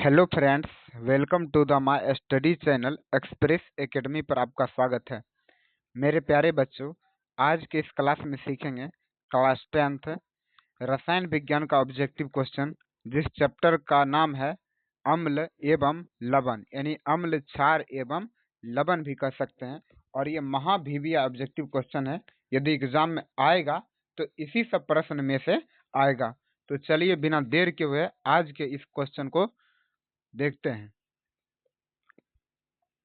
Hello friends, welcome to the my study channel express academy पर आपका स्वागत है। मेरे प्यारे बच्चों, आज के इस क्लास में सीखेंगे क्लास 10th रसायन विज्ञान का ऑब्जेक्टिव क्वेश्चन, जिस चैप्टर का नाम है अम्ल एवं लवण, यानी अम्ल, क्षार एवं लवण भी कह सकते हैं। और ये महाभिविया ऑब्जेक्टिव क्वेश्चन है। यदि एग्जाम में आएगा तो इसी सब प्रश्न में से आएगा। तो चलिए बिना देर के हुए आज के इस क्वेश्चन को देखते हैं।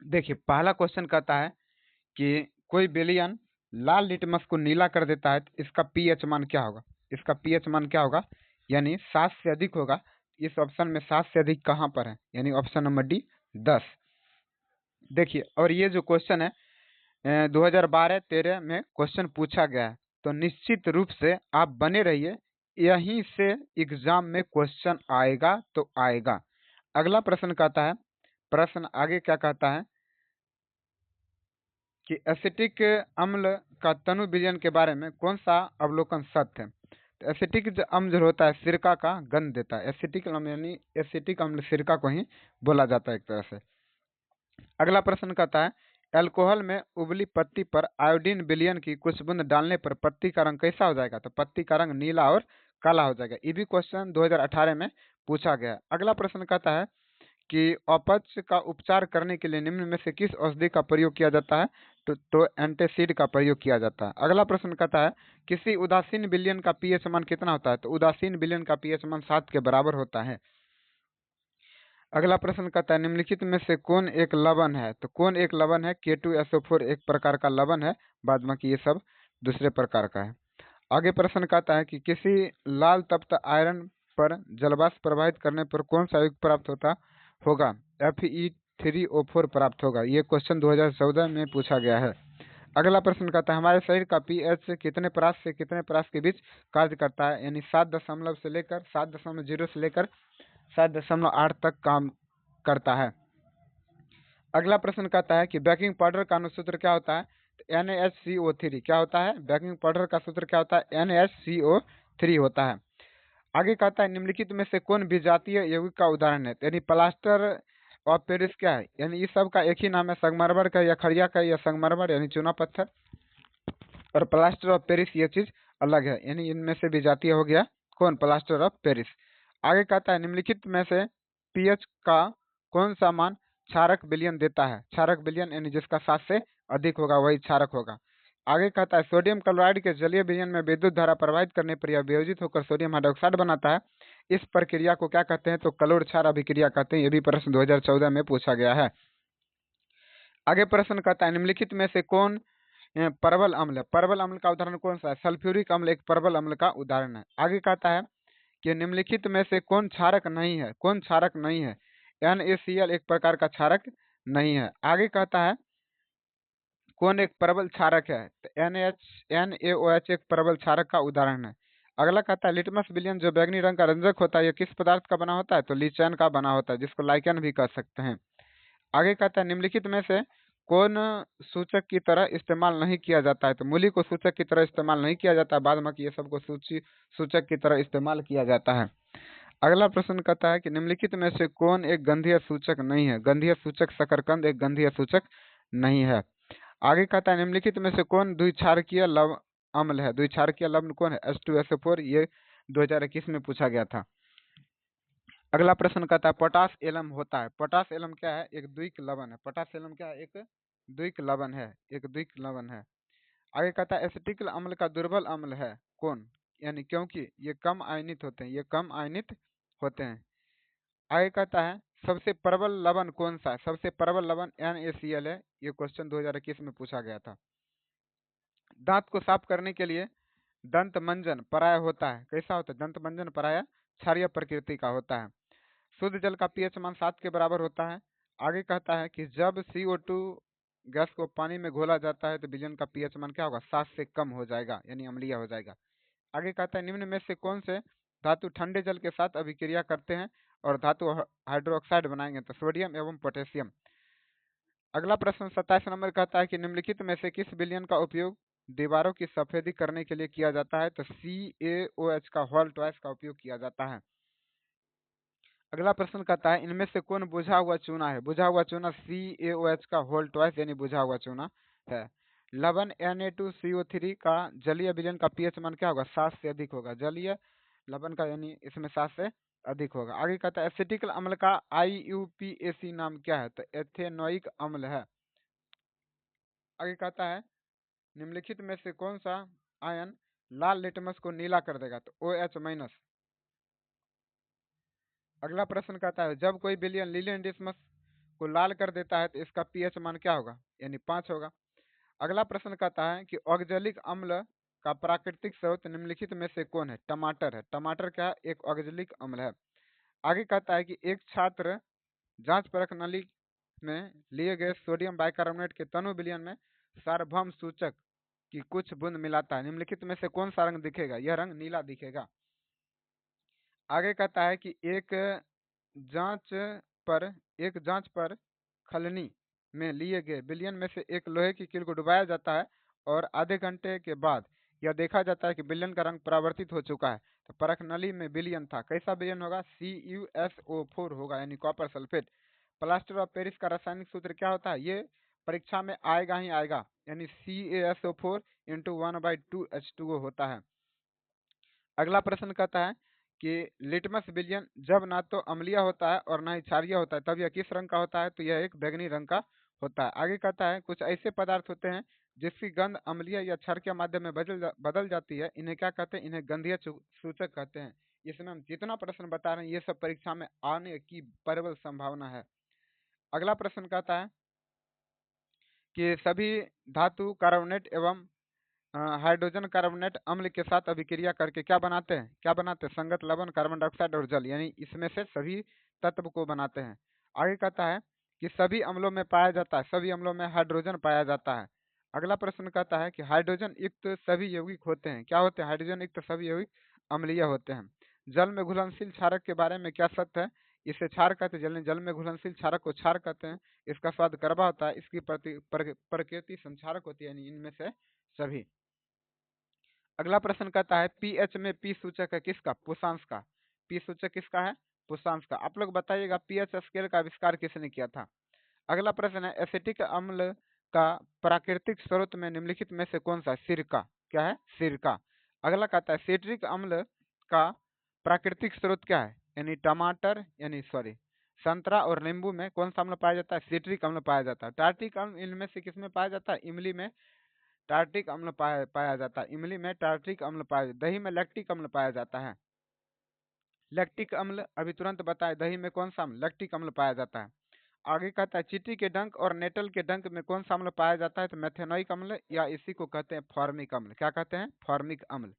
देखिए, पहला क्वेश्चन कहता है कि कोई विलयन लाल लिटमस को नीला कर देता है तो इसका पीएच मान क्या होगा। इसका पीएच मान क्या होगा, यानी 7 से अधिक होगा। इस ऑप्शन में 7 से अधिक कहाँ पर है, यानी ऑप्शन नंबर डी 10। देखिए, और ये जो क्वेश्चन है 2012-13 में क्वेश्चन पूछा गया है, तो निश्चित रूप से आप बने रहिए, यहीं से एग्जाम में क्वेश्चन आएगा तो आएगा। अगला प्रश्न कहता है, प्रश्न आगे क्या कहता है कि एसिटिक अम्ल का तनु विलयन के बारे में कौन सा अवलोकन सत्य है। तो एसिटिक जो अम्ल जो होता है सिरका का गंध देता है। एसिटिक अम्ल यानी एसिटिक अम्ल सिरका को ही बोला जाता है एक तरह से। अगला प्रश्न कहता है, अल्कोहल में उबली पत्ती पर आयोडीन विलयन की कुछ बूंद डालने पर पत्ती का रंग कैसा हो जाएगा। तो पत्ती का रंग नीला और काला हो जाएगा। ये भी क्वेश्चन 2018 में पूछा गया है। अगला प्रश्न कहता है कि अपच का उपचार करने के लिए निम्न में से किस औषधि का प्रयोग किया जाता है। तो एंटासिड का प्रयोग किया जाता है। अगला प्रश्न कहता है, किसी उदासीन विलयन का पीएच मान कितना होता है। तो उदासीन विलयन का पीएच मान 7 के बराबर होता है। अगला प्रश्न कहता है, निम्नलिखित में से कौन एक लवण है। तो कौन एक लवण है। K2SO4 एक प्रकार का लवण है, बाद बाकी ये सब दूसरे प्रकार का है। आगे प्रश्न कहता है कि किसी लाल तप्त आयरन पर जलवाष्प प्रभावित करने पर कौन सा युग प्राप्त होता होगा। Fe3O4 प्राप्त होगा। ये क्वेश्चन 2014 में पूछा गया है। अगला प्रश्न कहता है, हमारे शरीर का पीएच कितने परास से कितने परास के बीच कार्य करता है, यानी 7 से लेकर 7.0 से लेकर 7.8 तक काम करता है। अगला प्रश्न कहता है कि बेकिंग पाउडर का अनुसूत्र क्या होता है। तो NaHCO3 क्या होता है। बेकिंग पाउडर का सूत्र क्या होता है, NaHCO3 होता है। आगे कहता है, निम्नलिखित में से कौन विजातीय यौगिक का उदाहरण है। यानी प्लास्टर ऑफ पेरिस क्या है, यानी इस सब का एक ही नाम है, संगमरमर का या खड़िया का या संगमरमर यानी चूना पत्थर, और प्लास्टर ऑफ पेरिस ये चीज अलग है। यानी इनमें से विजातीय हो गया कौन, प्लास्टर ऑफ पेरिस। आगे कहता है, निम्नलिखित में से पीएच का कौन सा मान क्षारक विलयन देता है। क्षारक विलयन यानी जिसका 7 से अधिक होगा वही क्षारक होगा। आगे कहता है, सोडियम क्लोराइड के जलीय विलयन में विद्युत धारा प्रवाहित करने पर यह वियोजित होकर सोडियम हाइड्रोक्साइड बनाता है। इस प्रक्रिया को क्या कहते हैं। तो कलोर क्षार अभिक्रिया कहते हैं। ये भी प्रश्न 2014 में पूछा गया है। आगे प्रश्न कहता है, निम्नलिखित में से कौन परवल अम्ल है। परवल अम्ल का उदाहरण कौन सा है। सल्फ्यूरिक अम्ल एक परवल अम्ल का उदाहरण है। आगे कहता है कि निम्नलिखित में से कौन क्षारक नहीं है। कौन क्षारक नहीं है। NaCl एक प्रकार का क्षारक नहीं है। आगे कहता है, कौन एक प्रबल क्षारक है। तो NaOH एक प्रबल क्षारक का उदाहरण है। अगला कहता है, लिटमस विलयन जो बैगनी रंग का रंजक होता है यह किस पदार्थ का बना होता है। तो लीचेन का बना होता है, जिसको लाइकेन भी कह सकते हैं। आगे कहता है, निम्नलिखित में से कौन सूचक की तरह इस्तेमाल नहीं किया जाता है। तो मूली को सूचक की तरह इस्तेमाल नहीं किया जाता, बाद में ये सबको सूचक की तरह इस्तेमाल किया जाता है। अगला प्रश्न कहता है कि निम्नलिखित में से कौन एक गंधीय सूचक नहीं है। गंधीय सूचक शकरकंद एक गंधीय सूचक नहीं है। आगे कहता है, निम्नलिखित में से कौन द्विक्षारकीय लवण अम्ल है। द्विक्षारकीय लवण कौन है, H2SO4। ये 2021 में पूछा गया था। अगला प्रश्न कहता है, पोटास एलम होता है। पोटास एलम क्या है, एक द्विक लवण है। पोटास एलम क्या है, एक द्विक लवण है, एक द्विक लवण है। आगे कहता है, एसिटिक अम्ल का दुर्बल अम्ल है कौन, यानी क्योंकि ये कम आयनित होते हैं, ये कम आयनित होते हैं। आगे कहता है, सबसे प्रबल लवण कौन सा है। सबसे प्रबल लवण NaCl है। ये क्वेश्चन 2021 में पूछा गया था। दांत को साफ करने के लिए दंत मंजन पराया होता है। कैसा होता है, दंत मंजन पराया क्षारीय प्रकृति का होता है। शुद्ध जल का पीएच मान 7 के बराबर होता है। आगे कहता है कि जब CO2 गैस को पानी में घोला जाता है तो विलयन का पीएच मान क्या होगा, 7 से कम हो जाएगा, यानी अम्लीय हो जाएगा। आगे कहता है, निम्न में से कौन से धातु ठंडे जल के साथ अभिक्रिया करते हैं और धातु हाइड्रोक्साइड बनाएंगे। तो सोडियम एवं पोटेशियम। अगला प्रश्न 27 नंबर कहता है कि निम्नलिखित में से किस विलयन का उपयोग दीवारों की सफेदी करने के लिए किया जाता है। तो CaOH का होल ट्वाइस का उपयोग किया जाता है। अगला प्रश्न कहता है इनमें से कौन बुझा हुआ चूना है? बुझा हुआ चूना CaOH का होल ट्वाइस यानी बुझा हुआ चूना है। लवण Na2CO3 का जलीय विलयन का पीएच मान क्या होगा? 7 से अधिक होगा। जलीय लवण का यानी इसमें 7 से अधिक होगा। आगे कहता है एसिटिकल अम्ल का IUPAC नाम क्या है? तो एथेनोइक अम्ल है। आगे कहता है निम्नलिखित में से कौन सा आयन लाल लिटमस को नीला कर देगा? तो OH माइनस। अगला प्रश्न कहता है जब कोई विलयन लीलियन लिटमस को लाल कर देता है तो इसका पीएच मान क्या होगा? यानी 5 होगा। अगला प्रश्न कहता है कि ऑक्जेलिक अम्ल का प्राकृतिक स्रोत निम्नलिखित में से कौन है? टमाटर है। टमाटर क्या है? एक ऑक्जेलिक अम्ल है। आगे कहता है कि एक छात्र जांच परख नली में लिए गए सोडियम बाइकार्बोनेट के तनु विलयन में सार्वभौम सूचक की कुछ बूंद मिलाता है। निम्नलिखित में से कौन सा रंग दिखेगा? यह रंग नीला दिखेगा। आगे कहता है कि जांच एक जांच पर खलनी में लिए गए विलयन में से एक लोहे की कील को डुबाया जाता है और आधे घंटे के बाद यह देखा जाता है कि विलयन का रंग परावर्तित हो चुका है। तो परख नली में विलयन था, कैसा विलयन होगा? CuSO4 होगा यानी copper sulphate. Plaster of Paris का रासायनिक सूत्र क्या होता है? ये परीक्षा में आएगा ही आएगा, यानी CaSO4 इंटू 1/2H2O होता है। अगला प्रश्न कहता है कि लिटमस विलयन जब ना तो अम्लीय होता है और ना ही क्षारीय होता है तब यह किस रंग का होता है? तो यह एक बैंगनी रंग का होता है। आगे कहता है कुछ ऐसे पदार्थ होते हैं जिसकी गंध अम्लीय या क्षार के माध्यम में बदल जाती है, इन्हें क्या कहते हैं? इन्हें गंधीय सूचक कहते हैं। इसमें हम जितना प्रश्न बता रहे हैं ये सब परीक्षा में आने की प्रबल संभावना है। अगला प्रश्न कहता है कि सभी धातु कार्बोनेट एवं हाइड्रोजन कार्बोनेट अम्ल के साथ अभिक्रिया करके क्या बनाते हैं? क्या बनाते हैं? संगत लवण, कार्बन डाइऑक्साइड और जल, यानी इसमें से सभी तत्व को बनाते हैं। आगे कहता है कि सभी अम्लों में पाया जाता है, सभी अम्लों में हाइड्रोजन पाया जाता है। अगला प्रश्न कहता है कि हाइड्रोजन युक्त सभी यौगिक होते हैं, क्या होते हैं? हाइड्रोजन युक्त सभी यौगिक अम्लीय होते हैं। जल में घुलनशील क्षारक के बारे में क्या सत्य है? इसे क्षार कहते हैं। जल में घुलनशील क्षारक को क्षार कहते हैं। इसका स्वाद कड़वा होता है, इसकी प्रकृति संक्षारक होती है, यानी इनमें से सभी। अगला प्रश्न कहता है पीएच में पी सूचक है किसका? पुषांश का। पी सूचक किसका है? पुषांश का। आप लोग बताइएगा पीएच स्केल का आविष्कार किसने किया था? अगला प्रश्न है एसिटिक अम्ल का प्राकृतिक स्रोत में निम्नलिखित में से कौन सा? सिरका। क्या है? सिरका। अगला कहता है सिट्रिक अम्ल का प्राकृतिक स्रोत क्या है? यानी टमाटर यानी सॉरी संतरा और नींबू में कौन सा अम्ल पाया जाता है? सिट्रिक अम्ल पाया जाता है। टार्टिक अम्ल इनमें से किसमें पाया जाता है? इमली में टार्टिक अम्ल पाया जाता है। इमली में टार्टिक अम्ल पाया, दही में लैक्टिक अम्ल पाया जाता है। लैक्टिक अम्ल अभी तुरंत बताए, दही में कौन सा अम्ल? लैक्टिक अम्ल पाया जाता है। आगे कहता है चींटी के डंक और नेटल के डंक में कौन सा अम्ल पाया जाता है? तो मेथेनोइक अम्ल या इसी को कहते हैं फॉर्मिक अम्ल। क्या कहते हैं? फॉर्मिक अम्ल।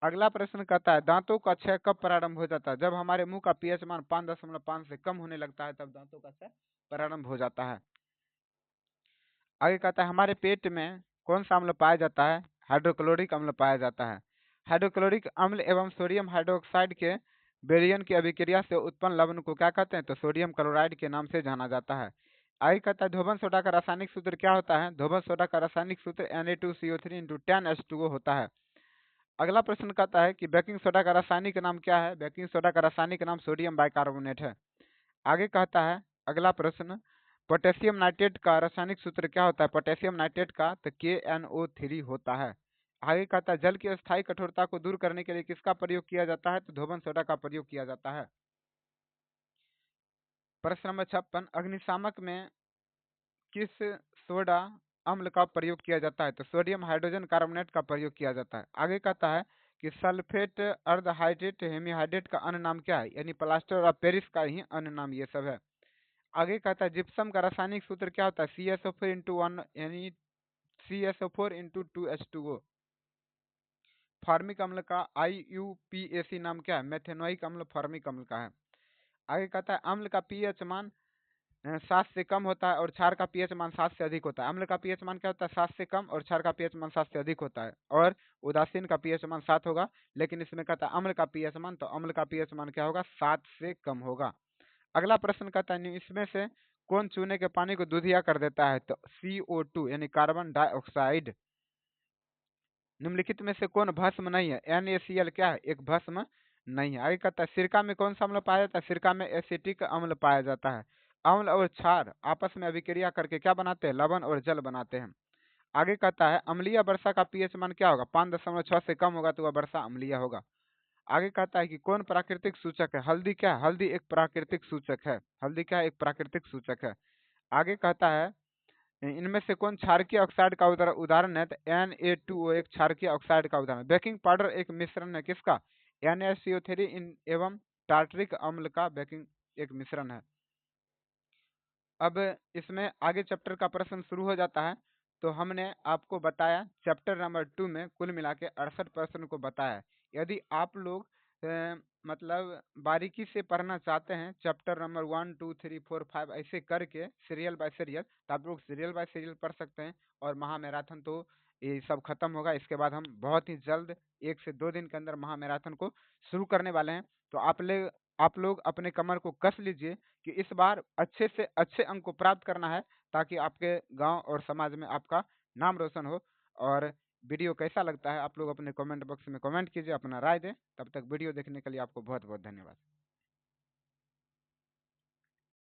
अगला प्रश्न कहता है दांतों का क्षय कब प्रारंभ हो जाता है? जब हमारे मुंह का पीएच मान 5.5 से कम होने लगता है तब दांतों का क्षय प्रारंभ हो जाता है। आगे कहता है हमारे पेट में कौन सा अम्ल पाया जाता है? हाइड्रोक्लोरिक अम्ल पाया जाता है। हाइड्रोक्लोरिक अम्ल एवं सोडियम हाइड्रोक्साइड के विलयन की अभिक्रिया से उत्पन्न लवण को क्या कहते हैं? तो सोडियम क्लोराइड के नाम से जाना जाता है। आगे कहता है धोबन सोडा का रासायनिक सूत्र क्या होता है? धोबन सोडा का रासायनिक सूत्र Na2CO3 इंटू 10H2O होता है। अगला प्रश्न कहता है कि बेकिंग सोडा का रासायनिक नाम क्या है? बेकिंग सोडा का रासायनिक नाम सोडियम बाइकार्बोनेट है। आगे कहता है अगला प्रश्न पोटेशियम नाइट्रेट का रासायनिक सूत्र क्या होता है? पोटेशियम नाइट्रेट का तो KNO3 होता है। आगे कहता है जल की अस्थायी कठोरता को दूर करने के लिए किसका प्रयोग किया जाता है? तो धोबन सोडा का प्रयोग किया जाता है। प्रश्न नंबर 56 अग्निशामक में किस सोडा अम्ल का प्रयोग किया जाता है? तो सोडियम हाइड्रोजन कार्बोनेट का प्रयोग किया जाता है। आगे कहता है कि सल्फेट अर्धहाइड्रेट हेमीहाइड्रेट का अन्य नाम क्या है? यानी प्लास्टर ऑफ पेरिस का ही अन्य नाम ये सब है। आगे कहता है जिप्सम का रासायनिक सूत्र क्या होता है? CSO4 इंटू 1 यानी CSO4 इंटू 2H2O। फार्मिक अम्ल का IUPAC नाम क्या है? मेथेनोइक अम्ल फार्मिक अम्ल का है। आगे कहता है अम्ल का पीएच मान 7 से कम होता है और क्षार का पीएच मान 7 से अधिक होता है। अम्ल का पीएच मान क्या होता है? 7 से कम और क्षार का पीएच मान 7 से अधिक होता है। और उदासीन का पीएच मान 7 होगा, लेकिन इसमें कहता है अम्ल का पीएच मान, तो अम्ल का पीएच मान क्या होगा? 7 से कम होगा। अगला प्रश्न कहता है इसमें से कौन चूने के पानी को दूधिया कर देता है? तो CO2 यानी कार्बन डाइऑक्साइड। निम्नलिखित में से कौन भस्म नहीं है? NaCl क्या है? एक भस्म नहीं है। आगे कहता है सिरका में कौन सा अम्ल पाया जाता है? सिरका में एसिटिक अम्ल पाया जाता है। अम्ल और क्षार आपस में अभिक्रिया करके क्या बनाते हैं? लवण और जल बनाते हैं। आगे कहता है अम्लीय वर्षा का पीएच मान क्या होगा? 5.6 से कम होगा तो वह वर्षा अम्लीय होगा। आगे कहता है कि कौन प्राकृतिक सूचक है? हल्दी क्या है? हल्दी एक प्राकृतिक सूचक है। हल्दी क्या है? एक प्राकृतिक सूचक है। आगे कहता है इनमें से कौन क्षारकीय ऑक्साइड का उदाहरण है? तो Na2O एक क्षारकीय ऑक्साइड का उदाहरण है। बेकिंग पाउडर एक मिश्रण है किसका? NaCO3 एवं टार्टरिक अम्ल का बेकिंग एक मिश्रण है। अब इसमें आगे चैप्टर का प्रश्न शुरू हो जाता है। तो हमने आपको बताया चैप्टर नंबर 2 में कुल मिला के 68 प्रश्न को बताया। यदि आप लोग मतलब बारीकी से पढ़ना चाहते हैं चैप्टर नंबर 1 2 3 4 5 ऐसे करके सीरियल बाय सीरियल, तो आप लोग सीरियल बाय सीरियल पढ़ सकते हैं। और महामैराथन तो ये सब खत्म होगा, इसके बाद हम बहुत ही जल्द 1 से 2 दिन के अंदर महामैराथन को शुरू करने वाले हैं। तो आप लोग अपने कमर को कस लीजिए कि इस बार अच्छे से अच्छे अंक को प्राप्त करना है, ताकि आपके गांव और समाज में आपका नाम रोशन हो। और वीडियो कैसा लगता है आप लोग अपने कमेंट बॉक्स में कमेंट कीजिए, अपना राय दें। तब तक वीडियो देखने के लिए आपको बहुत बहुत धन्यवाद।